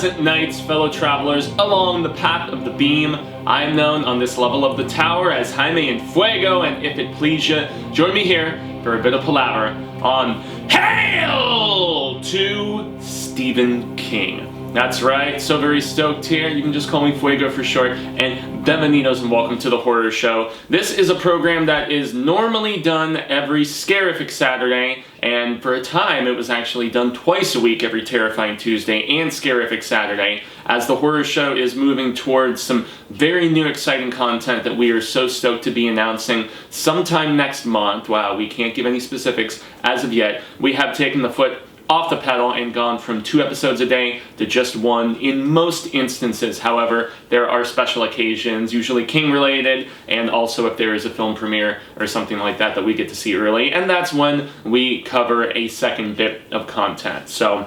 pleasant nights, fellow travelers, along the path of the beam. I am known on this level of the tower as Jaime and Fuego, and if it please you, join me here for a bit of palaver on Hail to Stephen King. That's right, so very stoked here. You can just call me Fuego for short, and bienvenidos and welcome to the horror show. This is a program that is normally done every scarific Saturday, and for a time it was actually done twice a week, every Terrifying Tuesday and Scarific Saturday, as the horror show is moving towards some very new exciting content that we are so stoked to be announcing sometime next month. Wow, we can't give any specifics as of yet. We have taken the foot off the pedal and gone from 2 episodes a day to just 1 in most instances. However, there are special occasions, usually King related, and also if there is a film premiere or something like that that we get to see early, and that's when we cover a second bit of content. So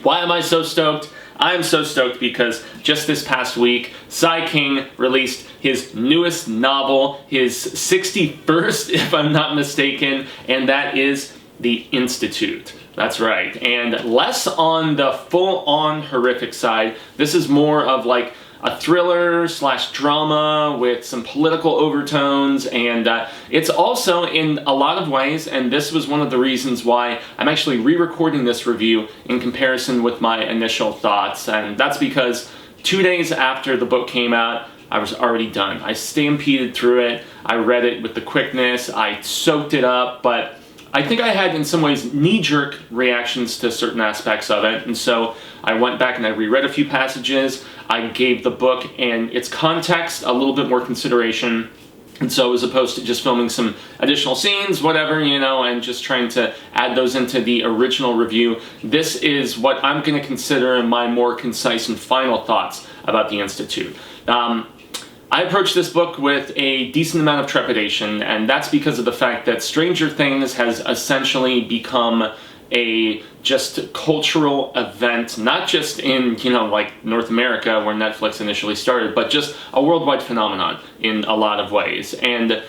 why am I so stoked? I am so stoked because just this past week, Sai King released his newest novel, his 61st if I'm not mistaken, and that is The Institute. That's right, and less on the full-on horrific side. This is more of like a thriller slash drama with some political overtones, and it's also in a lot of ways, and this was one of the reasons why I'm actually re-recording this review in comparison with my initial thoughts, and that's because 2 days after the book came out, I was already done. I stampeded through it, I read it with the quickness, I soaked it up, but I think I had, in some ways, knee-jerk reactions to certain aspects of it, and so I went back and I reread a few passages. I gave the book and its context a little bit more consideration, and so as opposed to just filming some additional scenes, whatever, you know, and just trying to add those into the original review, this is what I'm going to consider my more concise and final thoughts about The Institute. I approached this book with a decent amount of trepidation, and that's because of the fact that Stranger Things has essentially become a just cultural event, not just in, you know, like North America where Netflix initially started, but just a worldwide phenomenon in a lot of ways. And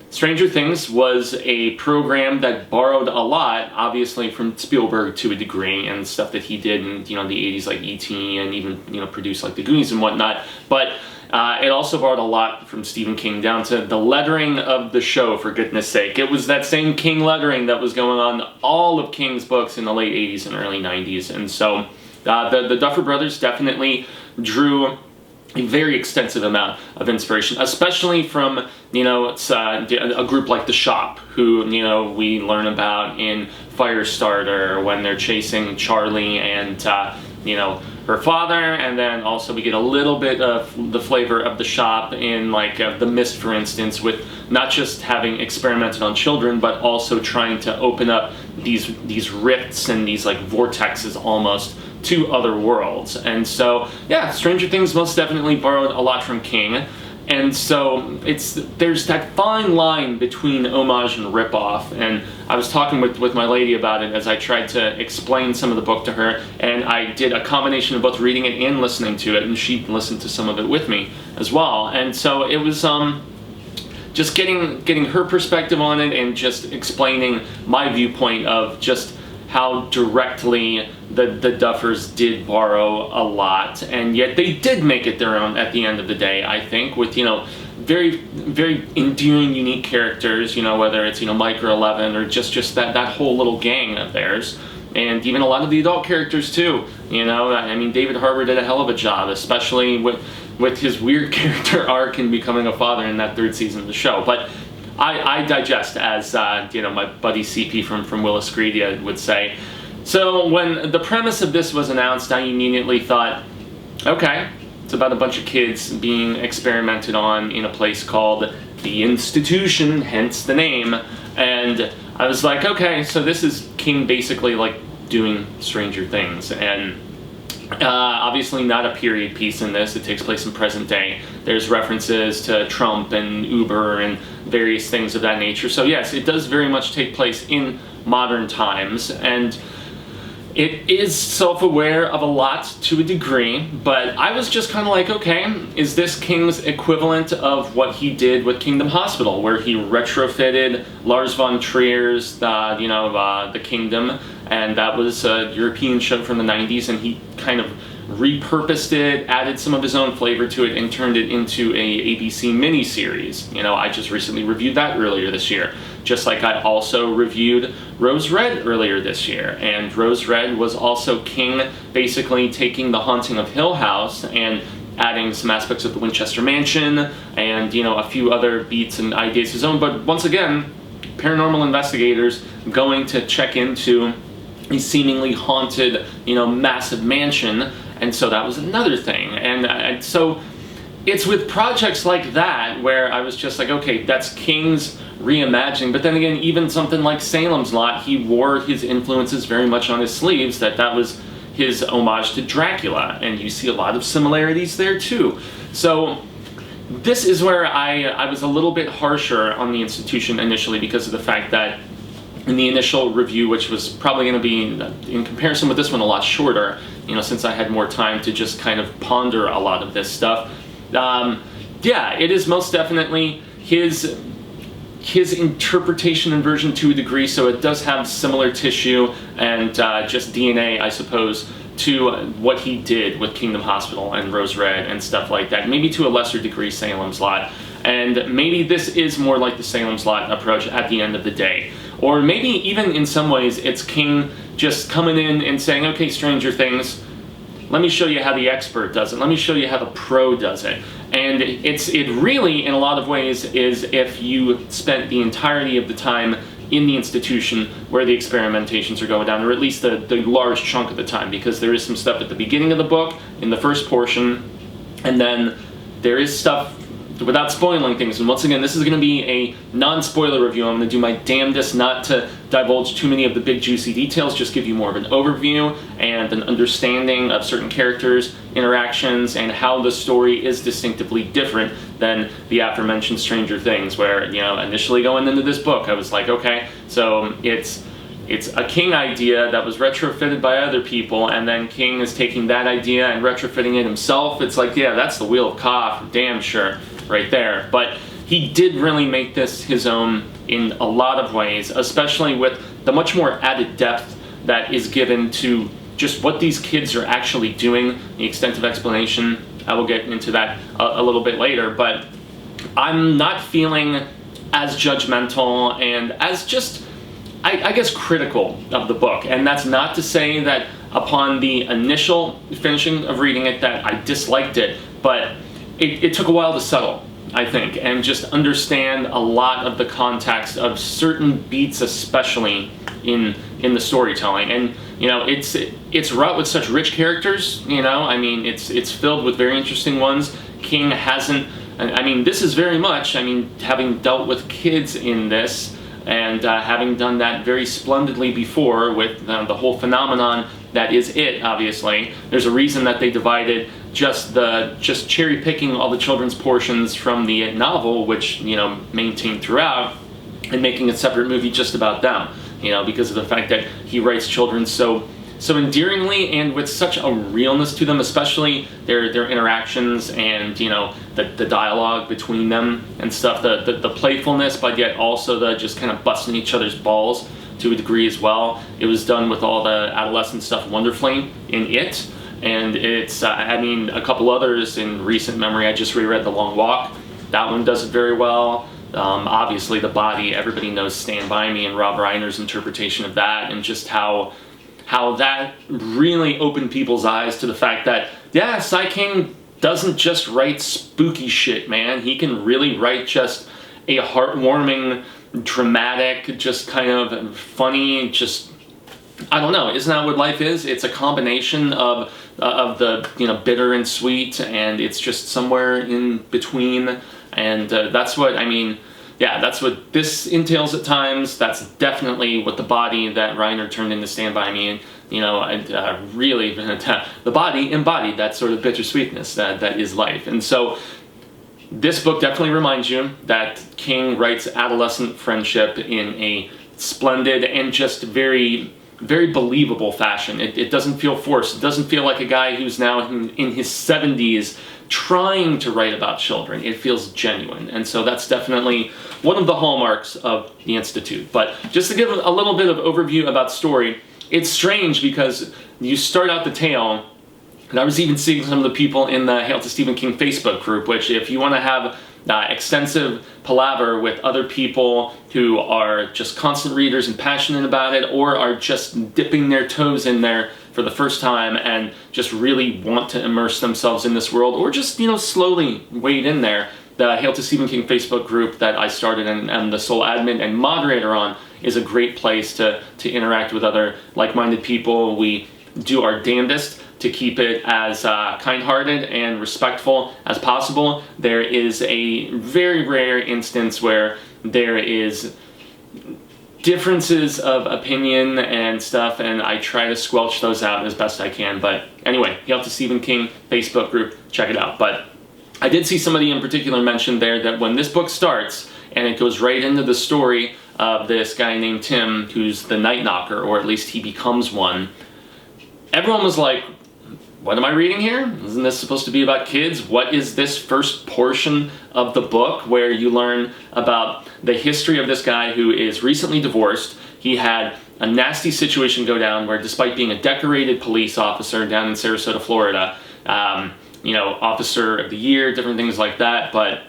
Stranger Things was a program that borrowed a lot, obviously, from Spielberg to a degree, and stuff that he did in, you know, the 80s, like E.T., and even, you know, produced like The Goonies and whatnot. But it also borrowed a lot from Stephen King, down to the lettering of the show, for goodness sake. It was that same King lettering that was going on all of King's books in the late 80s and early 90s. And so the Duffer Brothers definitely drew a very extensive amount of inspiration, especially from, you know, a group like The Shop, who, you know, we learn about in Firestarter when they're chasing Charlie and, you know, her father, and then also we get a little bit of the flavor of The Shop in like The Mist, for instance, with not just having experimented on children, but also trying to open up these rifts and these like vortexes almost to other worlds. And so, yeah, Stranger Things most definitely borrowed a lot from King. And so there's that fine line between homage and ripoff, and I was talking with my lady about it as I tried to explain some of the book to her, and I did a combination of both reading it and listening to it, and she listened to some of it with me as well. And so it was just getting her perspective on it and just explaining my viewpoint of just how directly the Duffers did borrow a lot, and yet they did make it their own at the end of the day, I think, with, you know, very, very endearing, unique characters, you know, whether it's, you know, Mike or Eleven, or just that whole little gang of theirs, and even a lot of the adult characters too, you know. I mean, David Harbour did a hell of a job, especially with his weird character arc in becoming a father in that 3rd season of the show. But I digest, as you know, my buddy CP from Willis Greedia would say. So when the premise of this was announced, I immediately thought, okay, it's about a bunch of kids being experimented on in a place called The Institution, hence the name. And I was like, okay, so this is King basically like doing Stranger Things, and obviously not a period piece in this. It takes place in present day. There's references to Trump and Uber and various things of that nature. So yes, it does very much take place in modern times, and it is self-aware of a lot to a degree, but I was just kind of like, okay, is this King's equivalent of what he did with Kingdom Hospital, where he retrofitted Lars von Trier's, The Kingdom, and that was a European show from the 90s, and he kind of repurposed it, added some of his own flavor to it, and turned it into a ABC miniseries. You know, I just recently reviewed that earlier this year. Just like I also reviewed Rose Red earlier this year. And Rose Red was also King basically taking The Haunting of Hill House and adding some aspects of the Winchester Mansion and, you know, a few other beats and ideas of his own. But once again, paranormal investigators going to check into a seemingly haunted, you know, massive mansion. And so that was another thing. And so it's with projects like that where I was just like, okay, that's King's reimagining. But then again, even something like Salem's Lot, he wore his influences very much on his sleeves, that was his homage to Dracula, and you see a lot of similarities there too. So this is where I was a little bit harsher on the institution initially, because of the fact that in the initial review, which was probably going to be, in comparison with this one, a lot shorter, you know, since I had more time to just kind of ponder a lot of this stuff. Yeah, it is most definitely his interpretation and version to a degree, so it does have similar tissue and just DNA, I suppose, to what he did with Kingdom Hospital and Rose Red and stuff like that. Maybe to a lesser degree Salem's Lot. And maybe this is more like the Salem's Lot approach at the end of the day. Or maybe even in some ways it's King just coming in and saying, okay, Stranger Things, let me show you how the expert does it. Let me show you how the pro does it. And it really, in a lot of ways, is if you spent the entirety of the time in the institution where the experimentations are going down, or at least the large chunk of the time, because there is some stuff at the beginning of the book, in the first portion, and then there is stuff without spoiling things. And once again, this is going to be a non-spoiler review. I'm going to do my damnedest not to divulge too many of the big juicy details, just give you more of an overview and an understanding of certain characters, interactions, and how the story is distinctively different than the aforementioned Stranger Things, where, you know, initially going into this book, I was like, okay, so it's a King idea that was retrofitted by other people, and then King is taking that idea and retrofitting it himself. It's like, yeah, that's the Wheel of Ka for damn sure, right there. But he did really make this his own in a lot of ways, especially with the much more added depth that is given to just what these kids are actually doing, the extent of explanation. I will get into that a little bit later, but I'm not feeling as judgmental and as just, I guess, critical of the book. And that's not to say that upon the initial finishing of reading it that I disliked it, but it took a while to settle, I think, and just understand a lot of the context of certain beats, especially in the storytelling. And, you know, it's wrought with such rich characters, you know, I mean, it's filled with very interesting ones. King hasn't, I mean, this is very much, I mean, having dealt with kids in this, and having done that very splendidly before with the whole phenomenon that is it, obviously. There's a reason that they divided just cherry picking all the children's portions from the novel, which, you know, maintained throughout, and making a separate movie just about them, you know, because of the fact that he writes children so endearingly and with such a realness to them, especially their interactions and, you know, the dialogue between them and stuff, the playfulness, but yet also the just kind of busting each other's balls to a degree as well. It was done with all the adolescent stuff wonderfully in it, and it's I mean, a couple others in recent memory. I just reread The Long Walk. That one does it very well. Obviously The Body, everybody knows Stand By Me and Rob Reiner's interpretation of that, and just how that really opened people's eyes to the fact that, yeah, Sai King doesn't just write spooky shit, man. He can really write just a heartwarming, dramatic, just kind of funny, just, I don't know, isn't that what life is? It's a combination of the, you know, bitter and sweet, and it's just somewhere in between, and that's what, I mean, yeah, that's what this entails at times. That's definitely what The Body that Reiner turned into Stand By Me, and, you know, really, The Body embodied that sort of bittersweetness that is life. And so this book definitely reminds you that King writes adolescent friendship in a splendid and just very, very believable fashion. It doesn't feel forced. It doesn't feel like a guy who's now in his 70s trying to write about children. It feels genuine. And so that's definitely one of the hallmarks of the Institute. But just to give a little bit of overview about story, it's strange because you start out the tale And I was even seeing some of the people in the Hail to Stephen King Facebook group, which if you want to have extensive palaver with other people who are just constant readers and passionate about it, or are just dipping their toes in there for the first time and just really want to immerse themselves in this world, or just, slowly wade in there, the Hail to Stephen King Facebook group that I started and am the sole admin and moderator on is a great place to interact with other like-minded people. We do our damnedest to keep it as kind-hearted and respectful as possible. There is a very rare instance where there is differences of opinion and stuff, and I try to squelch those out as best I can. But anyway, Hail to Stephen King Facebook group, check it out. But I did see somebody in particular mention there that when this book starts, and it goes right into the story of this guy named Tim, who's the Night Knocker, or at least he becomes one, everyone was like, what am I reading here? Isn't this supposed to be about kids? What is this first portion of the book where you learn about the history of this guy who is recently divorced? He had a nasty situation go down where, despite being a decorated police officer down in Sarasota, Florida, officer of the year, different things like that, but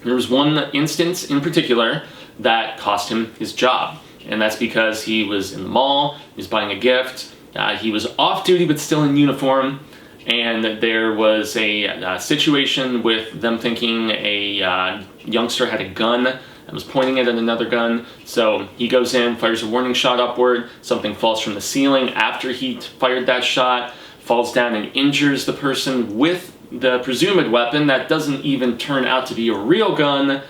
there was one instance in particular that cost him his job. And that's because he was in the mall, he was buying a gift, he was off duty but still in uniform, and there was a situation with them thinking a youngster had a gun and was pointing it at another gun. So he goes in, fires a warning shot upward, something falls from the ceiling after he fired that shot, falls down and injures the person with the presumed weapon that doesn't even turn out to be a real gun.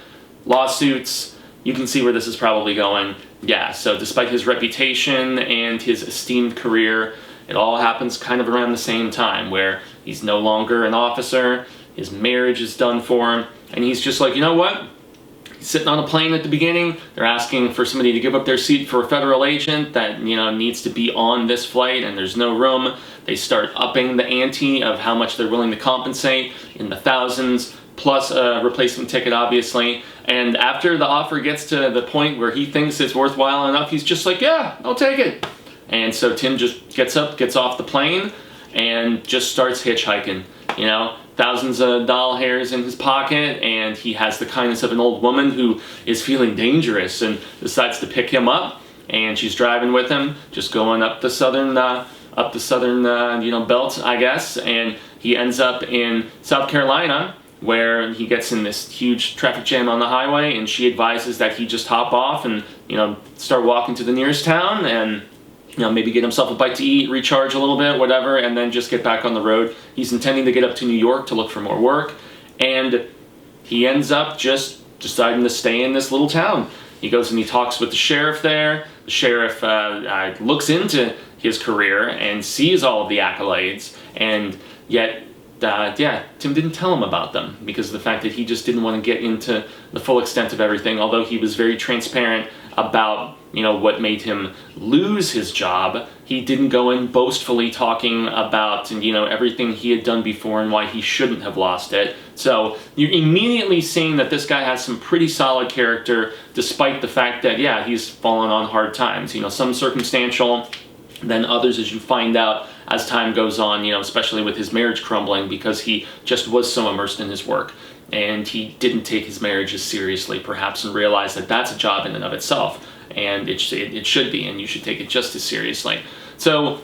Lawsuits, you can see where this is probably going. Yeah, so despite his reputation and his esteemed career, it all happens kind of around the same time, where he's no longer an officer, his marriage is done for him, and he's just like, you know what? He's sitting on a plane at the beginning, they're asking for somebody to give up their seat for a federal agent that, needs to be on this flight, and there's no room. They start upping the ante of how much they're willing to compensate in the thousands, plus a replacement ticket, obviously. And after the offer gets to the point where he thinks it's worthwhile enough, he's just like, yeah, I'll take it. And so Tim just gets up, gets off the plane, and just starts hitchhiking. Thousands of doll hairs in his pocket, and he has the kindness of an old woman who is feeling dangerous and decides to pick him up. And she's driving with him, just going up the southern belt, I guess. And he ends up in South Carolina, where he gets in this huge traffic jam on the highway, and she advises that he just hop off and start walking to the nearest town and maybe get himself a bite to eat, recharge a little bit, whatever, and then just get back on the road. He's intending to get up to New York to look for more work, and he ends up just deciding to stay in this little town. He goes and he talks with the sheriff there. The sheriff looks into his career and sees all of the accolades, and yet Tim didn't tell him about them because of the fact that he just didn't want to get into the full extent of everything, although he was very transparent about what made him lose his job. He didn't go in boastfully talking about everything he had done before and why he shouldn't have lost it. So you're immediately seeing that this guy has some pretty solid character, despite the fact that he's fallen on hard times. Some circumstantial, then others, as you find out as time goes on, especially with his marriage crumbling, because he just was so immersed in his work. And he didn't take his marriage as seriously, perhaps, and realize that that's a job in and of itself. And it should be, and you should take it just as seriously. So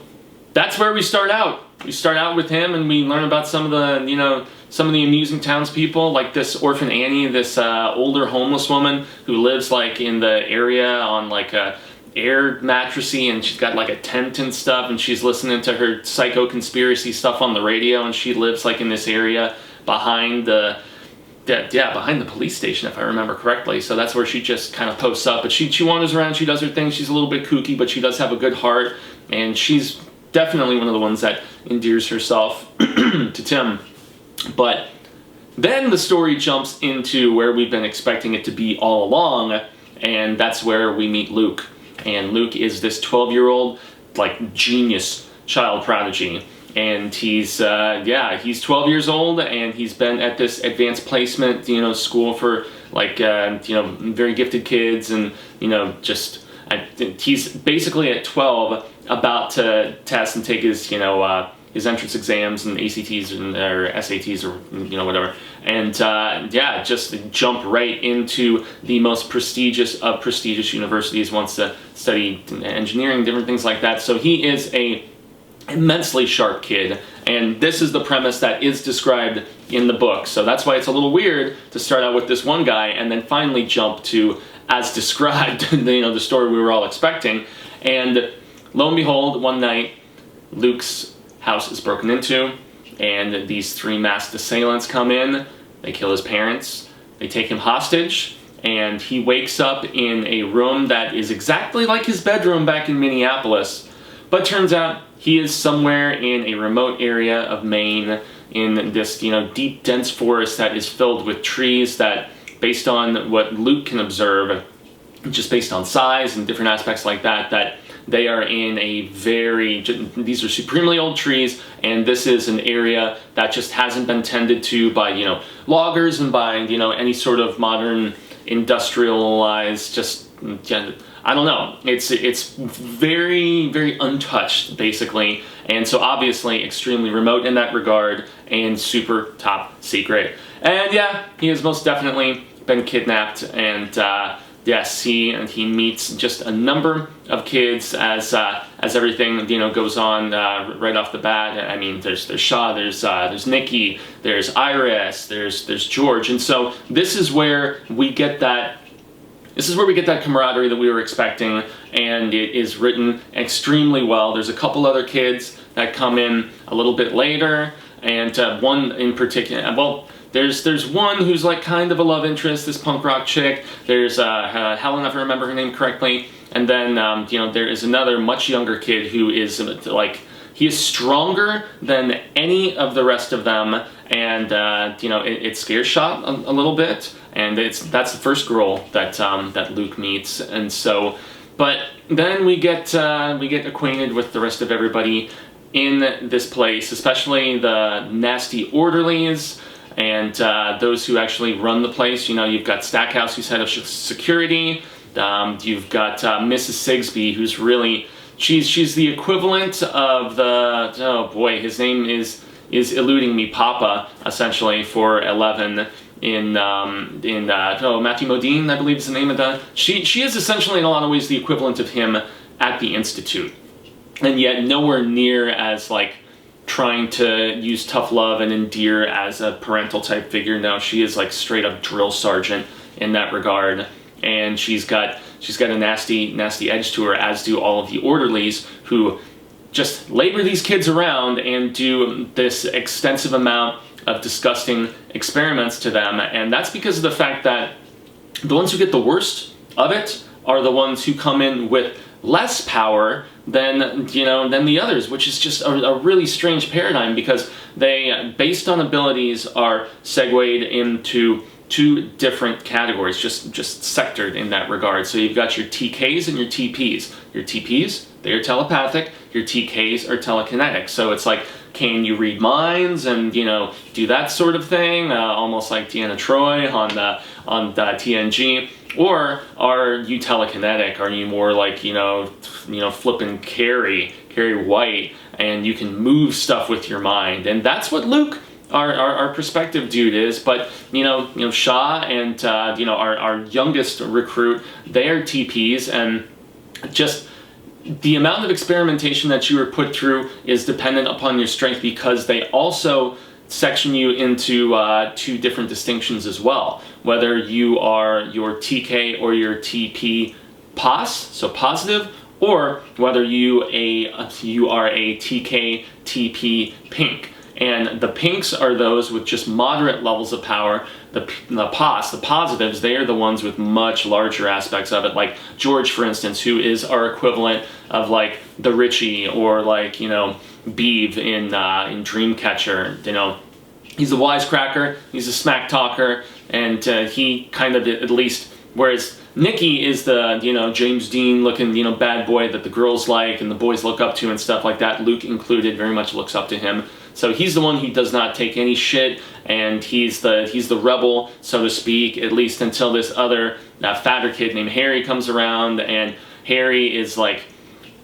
that's where we start out. We start out with him, and we learn about some of the amusing townspeople, like this Orphan Annie, this older homeless woman who lives in the area on a air mattressy, and she's got a tent and stuff, and she's listening to her psycho conspiracy stuff on the radio, and she lives in this area behind the police station, if I remember correctly. So that's where she just kind of posts up, but she wanders around, she does her thing, she's a little bit kooky, but she does have a good heart, and she's definitely one of the ones that endears herself to Tim. But then the story jumps into where we've been expecting it to be all along, and that's where we meet Luke. And Luke is this 12-year-old, genius child prodigy. And he's 12 years old, and he's been at this advanced placement, school for, very gifted kids, and, he's basically at 12 about to test and take his, his entrance exams and ACTs or SATs or whatever, and yeah, just jump right into the most prestigious of prestigious universities. Wants to study engineering, different things like that. So he is a immensely sharp kid, and this is the premise that is described in the book. So that's why it's a little weird to start out with this one guy and then finally jump to, as described, the story we were all expecting. And lo and behold, one night, Luke's house is broken into, and these 3 masked assailants come in. They kill his parents, they take him hostage, and he wakes up in a room that is exactly like his bedroom back in Minneapolis, but turns out he is somewhere in a remote area of Maine, in this deep, dense forest that is filled with trees that, based on what Luke can observe, just based on size and different aspects like that, that they are in a these are supremely old trees, and this is an area that just hasn't been tended to by, loggers and by, any sort of modern industrialized, I don't know. It's very, very untouched, basically, and so obviously extremely remote in that regard and super top secret. And yeah, he has most definitely been kidnapped, and yes, he meets just a number of kids as everything goes on right off the bat. I mean, there's Shaw, there's Nikki, there's Iris, there's George, and so this is where we get that. This is where we get that camaraderie that we were expecting, and it is written extremely well. There's a couple other kids that come in a little bit later, and one in particular, well, there's one who's like kind of a love interest, this punk rock chick. There's Helen, if I remember her name correctly, and then there is another much younger kid who is like, he is stronger than any of the rest of them, and it scares Shot a little bit, and that's the first girl that Luke meets, and so, but then we get acquainted with the rest of everybody in this place, especially the nasty orderlies and those who actually run the place. You've got Stackhouse, who's head of security. You've got Mrs. Sigsbee, who's really, she's the equivalent of the, oh boy, his name is eluding me, Papa, essentially, for 11 in Matthew Modine, I believe is the name of the, she is essentially in a lot of ways the equivalent of him at the Institute, and yet nowhere near as like trying to use tough love and endear as a parental type figure. No, she is like straight up drill sergeant in that regard, and she's got a nasty edge to her, as do all of the orderlies, who just labor these kids around and do this extensive amount of disgusting experiments to them. And that's because of the fact that the ones who get the worst of it are the ones who come in with less power than the others, which is just a really strange paradigm, because they, based on abilities, are segued into 2 different categories, just sectored in that regard. So you've got your TKs and your TPs. Your TPs, they are telepathic. Your TKs are telekinetic. So it's like, can you read minds and do that sort of thing, almost like Deanna Troi on the TNG? Or are you telekinetic? Are you more like flippin' Carrie White, and you can move stuff with your mind? And that's what Luke, our perspective dude, is. But Shaw and our youngest recruit, they are TPs, and just the amount of experimentation that you are put through is dependent upon your strength, because they also section you into 2 different distinctions as well. Whether you are your TK or your TP POS, so positive, or whether you are a TK TP pink. And the pinks are those with just moderate levels of power. The POS, the positives, they are the ones with much larger aspects of it, like George, for instance, who is our equivalent of like the Richie, or like Beeve in Dreamcatcher. He's a wisecracker, he's a smack talker, and he kind of, at least, whereas Nikki is the James Dean looking bad boy that the girls like and the boys look up to and stuff like that. Luke included very much looks up to him. So he's the one who does not take any shit, and he's the rebel, so to speak, at least until this other fatter kid named Harry comes around, and Harry is like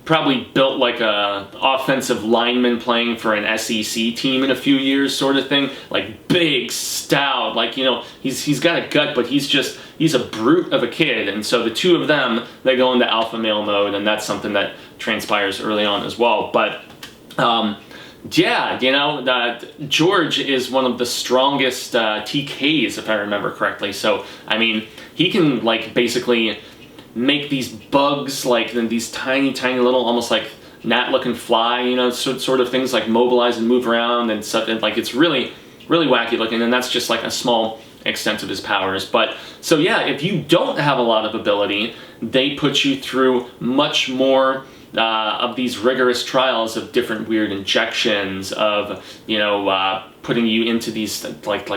probably built like a offensive lineman playing for an SEC team in a few years, sort of thing. Like big, stout, like, you know, he's got a gut, but he's a brute of a kid. And so the two of them, they go into alpha male mode, and that's something that transpires early on as well. But yeah, you know, George is one of the strongest TKs, if I remember correctly. So, I mean, he can, like, basically make these bugs, like, these tiny, tiny little, almost like gnat-looking fly, you know, sort of things, like mobilize and move around and stuff. And, like, it's really, really wacky looking, and that's just, like, a small extent of his powers. But, so yeah, if you don't have a lot of ability, they put you through much more of these rigorous trials of different weird injections, of, you know, putting you into these, like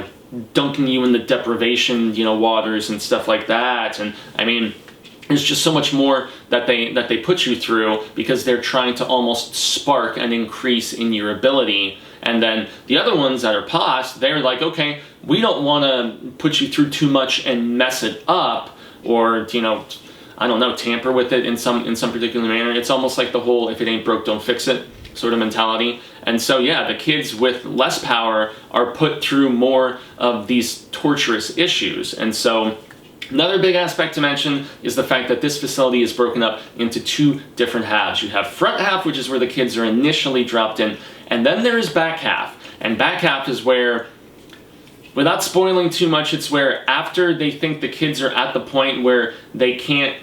dunking you in the deprivation, you know, waters and stuff like that. And I mean, there's just so much more that they put you through, because they're trying to almost spark an increase in your ability. And then the other ones that are past, they're like, okay, we don't want to put you through too much and mess it up, or, you know, I don't know, tamper with it in some particular manner. It's almost like the whole if it ain't broke, don't fix it sort of mentality. And so yeah, the kids with less power are put through more of these torturous issues. And so another big aspect to mention is the fact that this facility is broken up into two different halves. You have front half, which is where the kids are initially dropped in, and then there is back half. And back half is where, without spoiling too much, it's where after they think the kids are at the point where they can't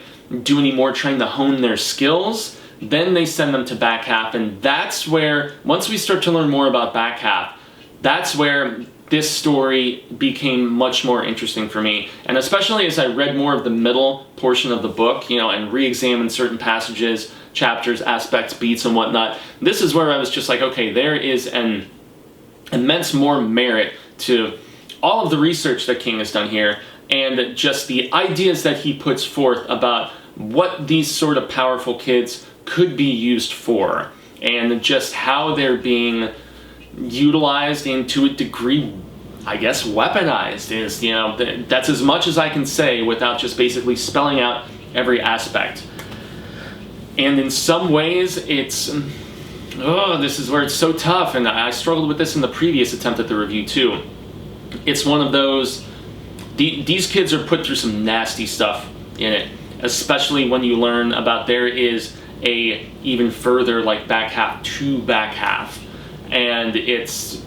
do any more trying to hone their skills, then they send them to back half. And that's where, once we start to learn more about back half, that's where this story became much more interesting for me. And especially as I read more of the middle portion of the book, you know, and re-examined certain passages, chapters, aspects, beats, and whatnot, this is where I was just like, okay, there is an immense more merit to all of the research that King has done here, and just the ideas that he puts forth about what these sort of powerful kids could be used for, and just how they're being utilized and, to a degree, I guess, weaponized. Is, you know, that's as much as I can say without just basically spelling out every aspect. And in some ways, it's, oh, this is where it's so tough, and I struggled with this in the previous attempt at the review too. It's one of those, these kids are put through some nasty stuff in it, especially when you learn about there is a even further, like, back half to back half, and it's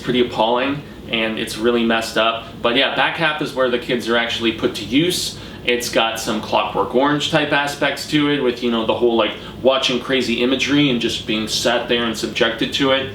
pretty appalling, and it's really messed up. But yeah, back half is where the kids are actually put to use. It's got some Clockwork Orange type aspects to it, with, you know, the whole, like, watching crazy imagery and just being sat there and subjected to it.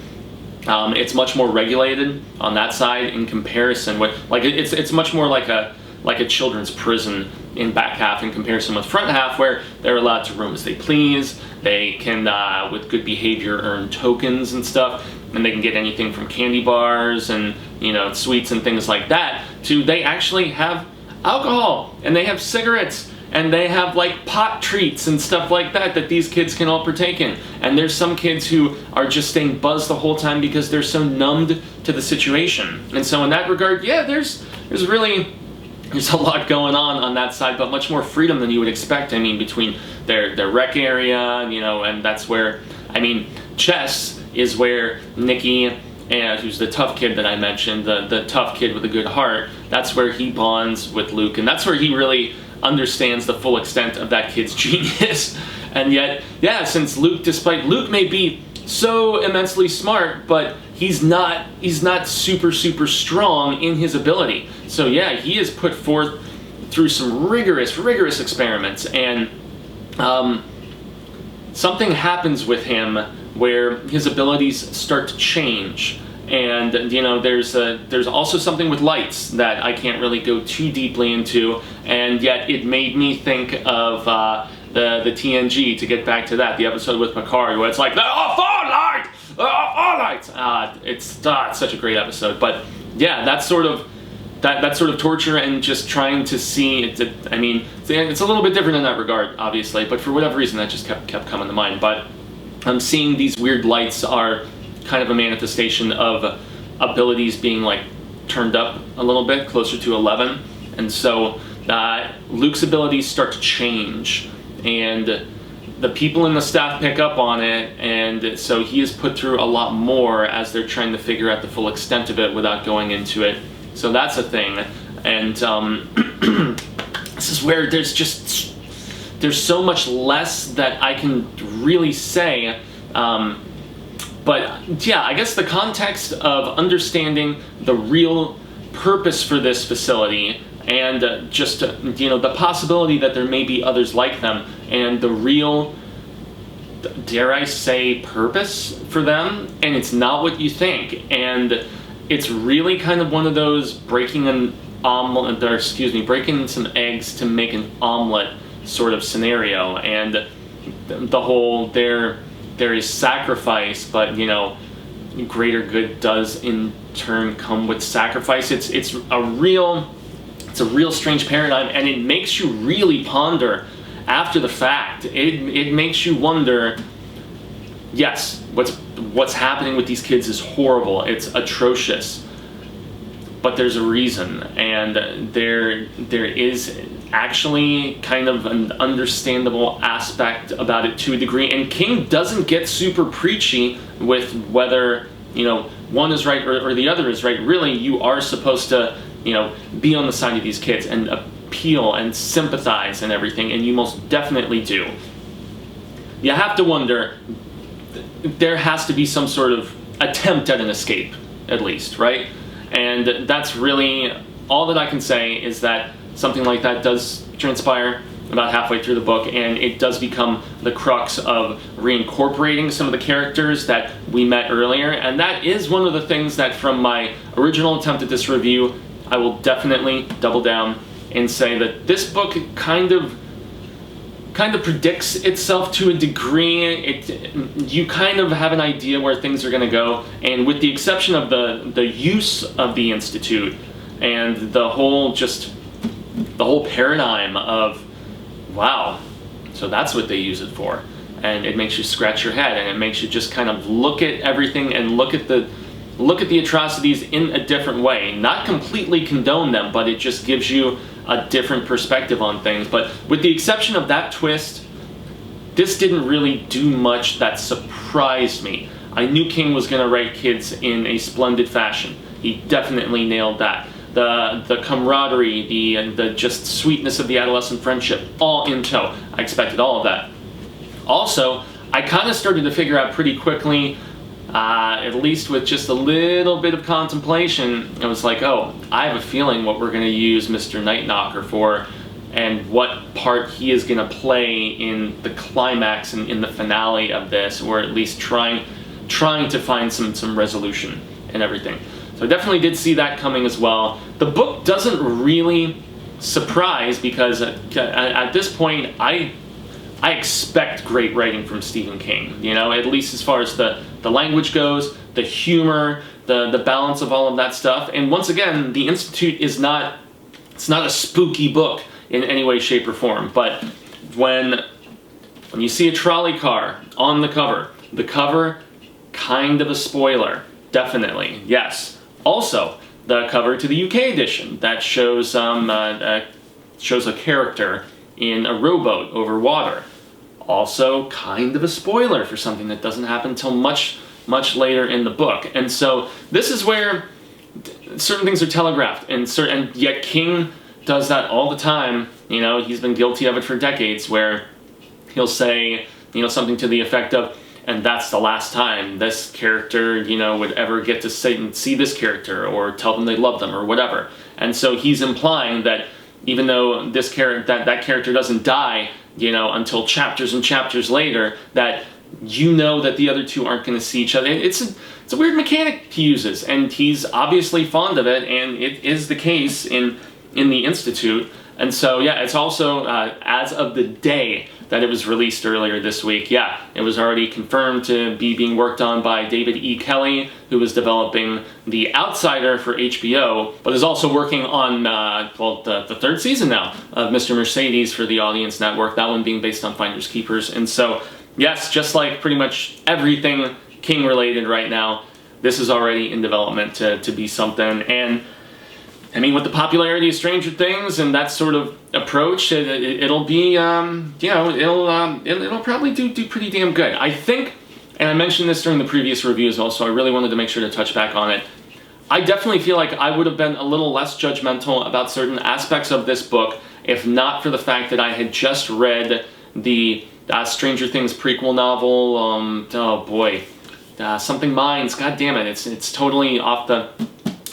It's much more regulated on that side in comparison with, like, it's much more like a children's prison in back half in comparison with front half, where they're allowed to roam as they please. They can, with good behavior, earn tokens and stuff, and they can get anything from candy bars and, you know, sweets and things like that, to they actually have alcohol, and they have cigarettes, and they have, like, pot treats and stuff like that that these kids can all partake in. And there's some kids who are just staying buzzed the whole time because they're so numbed to the situation. And so in that regard, yeah, there's a lot going on that side, but much more freedom than you would expect. I mean, between their rec area, you know, and that's where, I mean, chess is where Nikki, and who's the tough kid that I mentioned, the tough kid with a good heart, that's where he bonds with Luke, and that's where he really understands the full extent of that kid's genius. And yet, yeah, since Luke may be so immensely smart, but he's not super strong in his ability. So yeah, he is put forth through some rigorous experiments, and something happens with him where his abilities start to change. And, you know, there's also something with lights that I can't really go too deeply into, and yet it made me think of the TNG, to get back to that, the episode with Picard, where it's like, all lights! It's such a great episode. But yeah, that sort of torture and just trying to see it, I mean, it's a little bit different in that regard, obviously, but for whatever reason that just kept coming to mind. But I'm seeing these weird lights are kind of a manifestation of abilities being, like, turned up a little bit, closer to 11. And so Luke's abilities start to change, and the people in the staff pick up on it, and so he is put through a lot more as they're trying to figure out the full extent of it without going into it. So that's a thing. And this is where there's so much less that I can really say. But yeah, I guess the context of understanding the real purpose for this facility, and just the possibility that there may be others like them, and the real, dare I say, purpose for them, and it's not what you think. And it's really kind of one of those breaking some eggs to make an omelet sort of scenario. And the whole there is sacrifice, but greater good does in turn come with sacrifice. It's a real strange paradigm, and it makes you really ponder after the fact. It makes you wonder, yes, what's happening with these kids is horrible, it's atrocious, but there's a reason, and there is actually kind of an understandable aspect about it to a degree. And King doesn't get super preachy with whether one is right or the other is right. Really, you are supposed to be on the side of these kids and appeal and sympathize and everything, and you most definitely do. You have to wonder, there has to be some sort of attempt at an escape, at least, right? And that's really all that I can say, is that something like that does transpire about halfway through the book, and it does become the crux of reincorporating some of the characters that we met earlier. And that is one of the things that, from my original attempt at this review, I will definitely double down and say that this book kind of predicts itself to a degree. You kind of have an idea where things are going to go, and with the exception of the use of the Institute and the whole paradigm of, wow, so that's what they use it for, and it makes you scratch your head, and it makes you just kind of look at everything and look at the atrocities in a different way. Not completely condone them, but it just gives you a different perspective on things. But with the exception of that twist, this didn't really do much that surprised me. I knew King was going to write kids in a splendid fashion. He definitely nailed that. The camaraderie, the just sweetness of the adolescent friendship, all in tow. I expected all of that. Also, I kind of started to figure out pretty quickly, at least with just a little bit of contemplation, I was like, oh, I have a feeling what we're going to use Mr. Nightknocker for, and what part he is going to play in the climax and in the finale of this, or at least trying to find some resolution and everything. So I definitely did see that coming as well. The book doesn't really surprise, because at this point I expect great writing from Stephen King, at least as far as the language goes, the humor, the balance of all of that stuff. And once again, The Institute is not a spooky book in any way, shape, or form. But when you see a trolley car on the cover, kind of a spoiler, definitely, yes. Also, the cover to the UK edition that shows a character in a rowboat over water. Also, kind of a spoiler for something that doesn't happen until much later in the book. And so this is where certain things are telegraphed, and yet King does that all the time. He's been guilty of it for decades, where he'll say, something to the effect of, and that's the last time this character, would ever get to see this character, or tell them they love them, or whatever. And so he's implying that even though that character doesn't die, until chapters and chapters later, that that the other two aren't going to see each other. It's a weird mechanic he uses, and he's obviously fond of it, and it is the case in the Institute. And so, yeah, it's also, as of the day that it was released earlier this week, yeah, it was already confirmed to be being worked on by David E. Kelley, who was developing The Outsider for HBO, but is also working on, the third season now of Mr. Mercedes for the Audience Network, that one being based on Finders Keepers. And so, yes, just like pretty much everything King related right now, this is already in development to be something. And I mean, with the popularity of Stranger Things and that sort of approach, it'll be, it'll probably do pretty damn good. I think, and I mentioned this during the previous review as well, so I really wanted to make sure to touch back on it. I definitely feel like I would have been a little less judgmental about certain aspects of this book if not for the fact that I had just read the Stranger Things prequel novel, oh boy, Something Minds, god damn it, it's totally off the...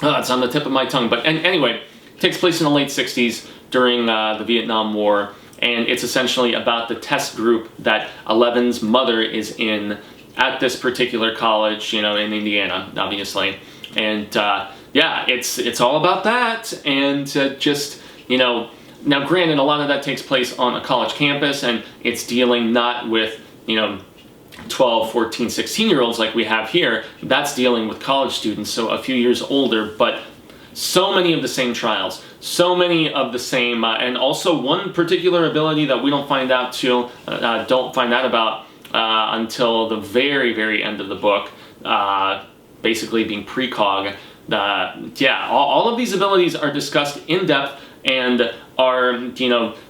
it's on the tip of my tongue, but anyway, it takes place in the late 60s during the Vietnam War, and it's essentially about the test group that Eleven's mother is in at this particular college, in Indiana, obviously. And yeah, it's all about that, and just, now granted, a lot of that takes place on a college campus, and it's dealing not with, 12, 14, 16-year-olds like we have here. That's dealing with college students, so a few years older, but so many of the same trials, so many of the same, and also one particular ability that we don't find out about until the very, very end of the book, basically being precog. Yeah, all of these abilities are discussed in depth and are,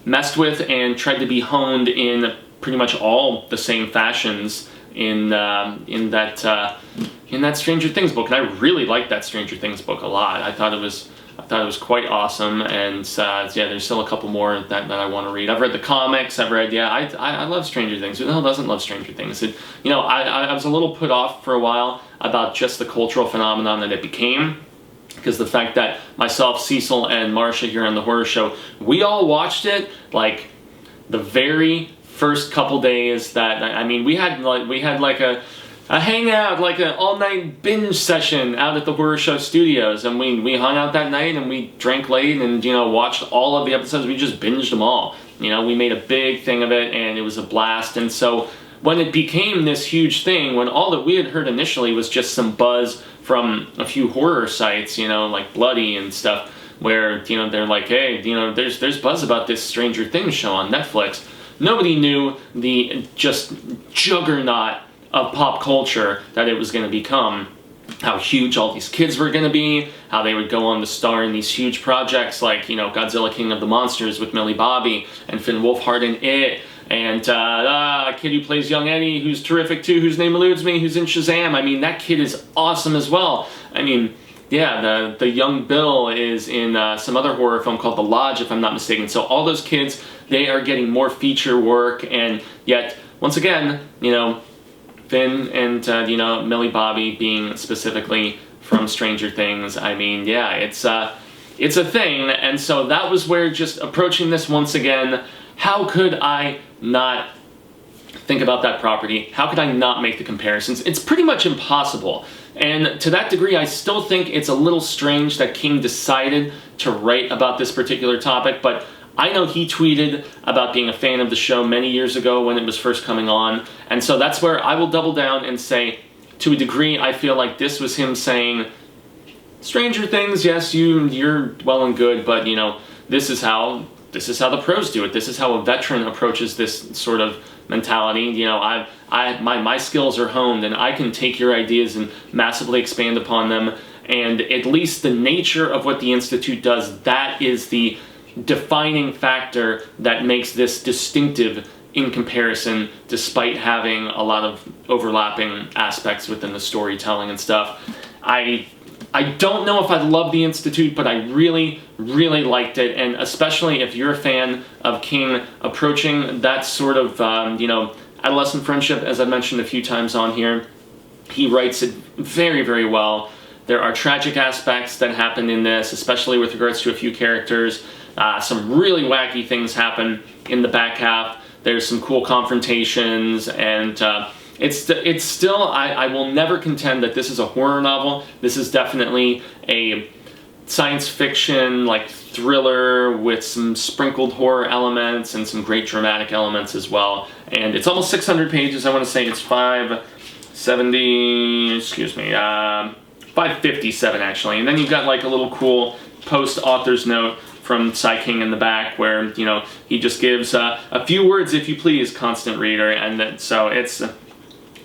messed with and tried to be honed in pretty much all the same fashions in that Stranger Things book, and I really liked that Stranger Things book a lot. I thought it was quite awesome, and yeah, there's still a couple more that I want to read. I've read the comics. I love Stranger Things. Who the hell doesn't love Stranger Things? I was a little put off for a while about just the cultural phenomenon that it became, because the fact that myself, Cecil, and Marcia here on the Horror Show, we all watched it like the very first couple days that, I mean, we had like a hangout, like an all-night binge session out at the Horror Show Studios, and we hung out that night and we drank late and, watched all of the episodes. We just binged them all. We made a big thing of it, and it was a blast. And so when it became this huge thing, when all that we had heard initially was just some buzz from a few horror sites, like Bloody and stuff, where, they're like, hey, there's buzz about this Stranger Things show on Netflix. Nobody knew the just juggernaut of pop culture that it was going to become, how huge all these kids were going to be, how they would go on to star in these huge projects like, Godzilla King of the Monsters with Millie Bobby and Finn Wolfhard in It, and a kid who plays Young Eddie, who's terrific too, whose name eludes me, who's in Shazam. I mean, that kid is awesome as well. I mean, yeah, the young Bill is in some other horror film called The Lodge, if I'm not mistaken. So all those kids, they are getting more feature work, and yet, once again, Finn and, Millie Bobby being specifically from Stranger Things, I mean, yeah, it's a thing, and so that was where, just approaching this once again, how could I not think about that property? How could I not make the comparisons? It's pretty much impossible. And to that degree, I still think it's a little strange that King decided to write about this particular topic, but I know he tweeted about being a fan of the show many years ago when it was first coming on, and so that's where I will double down and say, to a degree, I feel like this was him saying, Stranger Things, yes, you're well and good, but, this is how the pros do it. This is how a veteran approaches this sort of mentality. My skills are honed, and I can take your ideas and massively expand upon them, and at least the nature of what the Institute does, that is the defining factor that makes this distinctive in comparison, despite having a lot of overlapping aspects within the storytelling and stuff. I don't know if I love the Institute, but I really, really liked it, and especially if you're a fan of King approaching that sort of, adolescent friendship, as I've mentioned a few times on here, he writes it very, very well. There are tragic aspects that happen in this, especially with regards to a few characters. Some really wacky things happen in the back half. There's some cool confrontations, and it's still, I will never contend that this is a horror novel. This is definitely a science fiction, like, thriller with some sprinkled horror elements and some great dramatic elements as well. And it's almost 600 pages. I want to say it's 557 actually. And then you've got like a little cool post-author's note from Sai King in the back where, he just gives a few words, if you please, constant reader. And then, so it's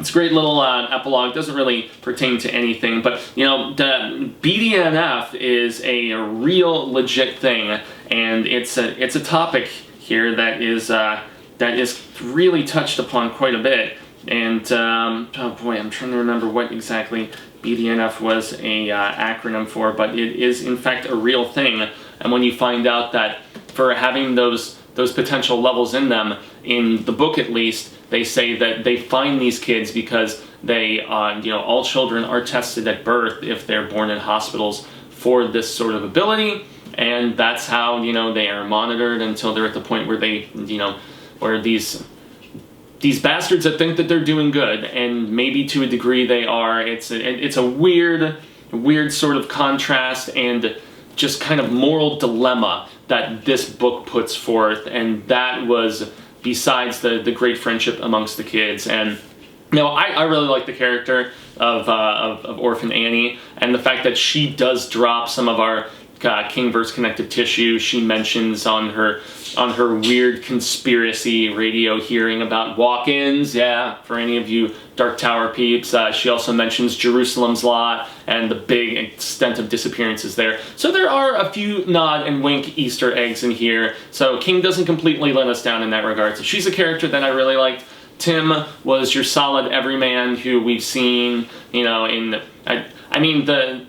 It's a great little epilogue. Doesn't really pertain to anything, but you know, the BDNF is a real legit thing, and it's a topic here that is really touched upon quite a bit. And oh boy, I'm trying to remember what exactly BDNF was a acronym for, but it is in fact a real thing. And when you find out that for having those potential levels in them, in the book at least, they say that they find these kids because they, you know, all children are tested at birth if they're born in hospitals for this sort of ability, and that's how, you know, they are monitored until they're at the point where they, you know, where these bastards that think that they're doing good, and maybe to a degree they are. It's a weird sort of contrast and just kind of moral dilemma that this book puts forth, and that was besides the great friendship amongst the kids. And you know, I really like the character of Orphan Annie, and the fact that she does drop some of our Kingverse connective tissue. She mentions on her weird conspiracy radio hearing about walk-ins. Yeah, for any of you Dark Tower peeps. She also mentions Jerusalem's Lot and the big extent of disappearances there. So there are a few nod and wink Easter eggs in here. So King doesn't completely let us down in that regard. So she's a character that I really liked. Tim was your solid everyman who we've seen, you know, in I mean the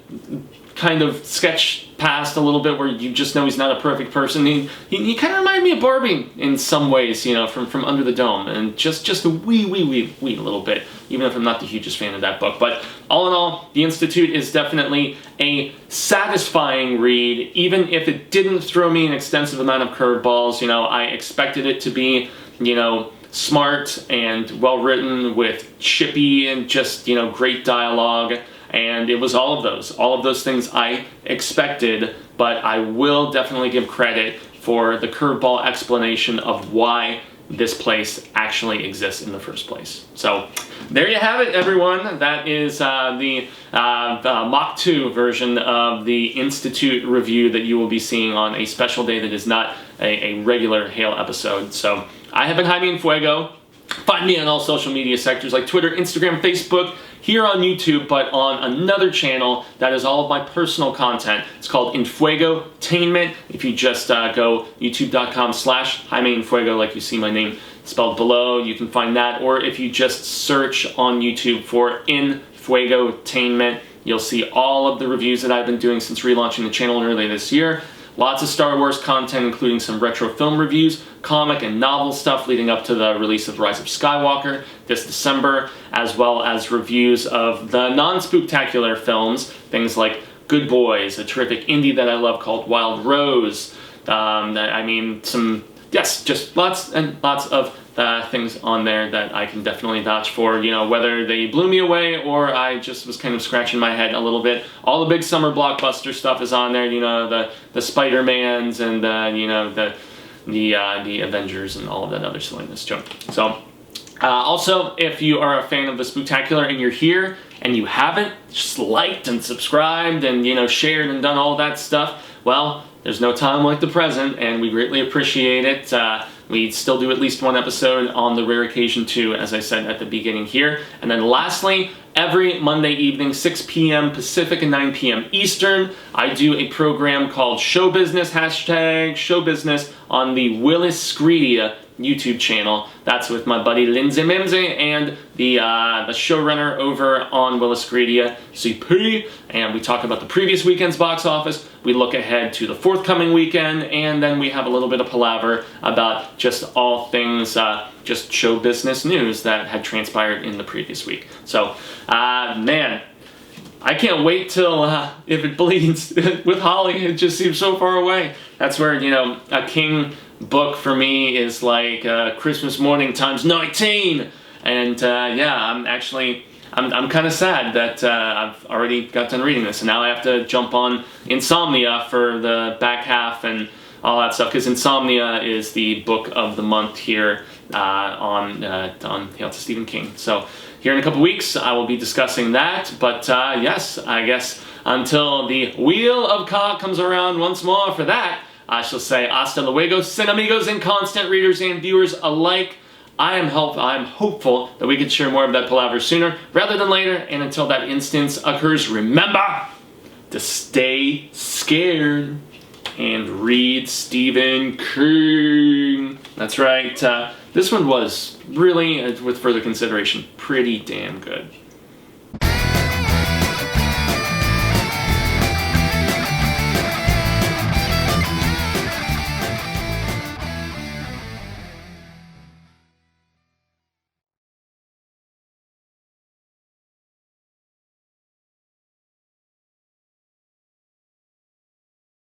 kind of sketch past a little bit where you just know he's not a perfect person. He kind of reminded me of Barbie in some ways, you know, from Under the Dome, and just a wee little bit, even if I'm not the hugest fan of that book. But all in all, The Institute is definitely a satisfying read, even if it didn't throw me an extensive amount of curveballs. You know, I expected it to be, you know, smart and well written with chippy and just, you know, great dialogue. And it was all of those things I expected, but I will definitely give credit for the curveball explanation of why this place actually exists in the first place. So there you have it, everyone. That is the Mach 2 version of the Institute review that you will be seeing on a special day that is not a regular Hail episode. So I have been Jaime and Fuego. Find me on all social media sectors like Twitter, Instagram, Facebook, here on YouTube, but on another channel that is all of my personal content. It's called Infuegotainment. If you just go youtube.com/Jaime and Fuego, like you see my name spelled below, you can find that. Or if you just search on YouTube for Infuegotainment, you'll see all of the reviews that I've been doing since relaunching the channel early this year. Lots of Star Wars content, including some retro film reviews, comic and novel stuff leading up to the release of Rise of Skywalker this December, as well as reviews of the non-spooktacular films, things like Good Boys, a terrific indie that I love called Wild Rose. I mean, just lots and lots of things on there that I can definitely vouch for, you know, whether they blew me away or I just was kind of scratching my head a little bit. All the big summer blockbuster stuff is on there, you know, the Spider-Mans and you know, the Avengers and all of that other silliness junk. So also, if you are a fan of the Spooktacular and you're here and you haven't just liked and subscribed and, you know, shared and done all that stuff, well, there's no time like the present, and we greatly appreciate it. We still do at least one episode on the rare occasion too, as I said at the beginning here. And then lastly, every Monday evening, 6 p.m. Pacific and 9 p.m. Eastern, I do a program called Show Business, #ShowBusiness, on the Willis Screedia YouTube channel. That's with my buddy Lindsay Mimsy and the showrunner over on Willis Screedia, CP, and we talk about the previous weekend's box office, we look ahead to the forthcoming weekend, and then we have a little bit of palaver about just all things just show business news that had transpired in the previous week. So, man, I can't wait till If It Bleeds with Holly. It just seems so far away. That's where, you know, a King book for me is like Christmas morning times 19. And yeah, I'm kind of sad that I've already got done reading this, and now I have to jump on Insomnia for the back half and all that stuff, because Insomnia is the book of the month here on Hail to Stephen King. So here in a couple weeks, I will be discussing that. But yes, I guess until the Wheel of Ka comes around once more for that, I shall say hasta luego, sin amigos, and constant readers and viewers alike. I'm hopeful that we can share more of that palaver sooner rather than later, and until that instance occurs, remember to stay scared and read Stephen King. That's right, this one was really, with further consideration, pretty damn good.